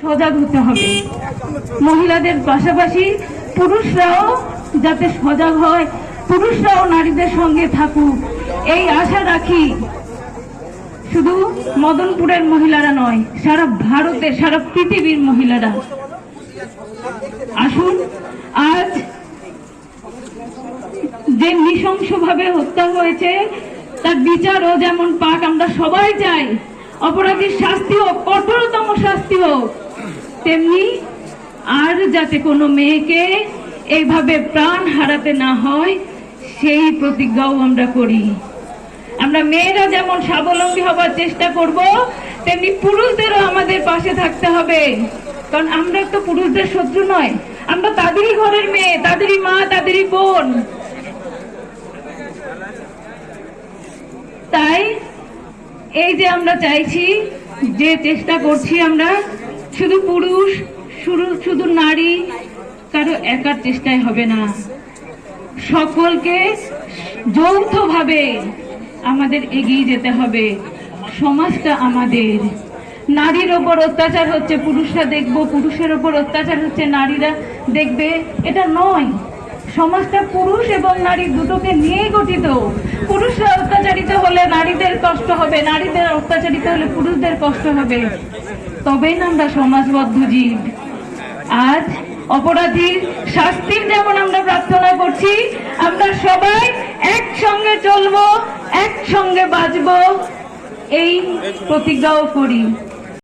সজাগ হতে হবে। মহিলাদের পাশাপাশি পুরুষরাও যাতে সজাগ হয়, পুরুষরাও নারীদের সঙ্গে থাকুক, এই আশা রাখি। শুধু মদনপুরের মহিলারা নয়, সারা ভারতে, সারা পৃথিবীর মহিলারা আসুন। আজ যে নৃশংসভাবে হত্যা হয়েছে তার বিচারও যেমন পাক, আমরা সবাই চাই। অপরাধীর শাস্তি হোক, কঠোরতম শাস্তি হোক, তেমনি আর যাতে কোনো মেয়েকে এইভাবে প্রাণ হারাতে না হয় সেই প্রতিজ্ঞাও আমরা করি। আমরা মেয়েরা যেমন স্বাবলম্বী হবার চেষ্টা করব, তেমনি পুরুষদেরও আমাদের পাশে থাকতে হবে। কারণ আমরা তো পুরুষদের শত্রু নয়, আমরা তাদেরই ঘরের মেয়ে, তাদেরই মা, তাদেরই বোন। তাই এই যে আমরা চাইছি, যে চেষ্টা করছি, আমরা শুধু পুরুষ, শুধু নারী, কারো একার চেষ্টায় হবে না, সকলকে যৌথভাবে আমাদের এগিয়ে যেতে হবে। সমাজটা আমাদের। নারীর ওপর অত্যাচার হচ্ছে, পুরুষরা দেখবো, পুরুষের ওপর অত্যাচার হচ্ছে, নারীরা দেখবে, এটা নয়। সমাজটা পুরুষ এবং নারী দুটোকে নিয়েই গঠিত। পুরুষরা অত্যাচারিত হলে নারীদের কষ্ট হবে, নারীদের অত্যাচারিত হলে পুরুষদের কষ্ট হবে। তবেই না আমরা সমাজবদ্ধ জীব। আজ অপরাধীর শাস্তির যেমন আমরা প্রার্থনা করছি, আমরা সবাই একসঙ্গে চলবো, একসঙ্গে বাঁচবো, এই প্রতিজ্ঞাও করি।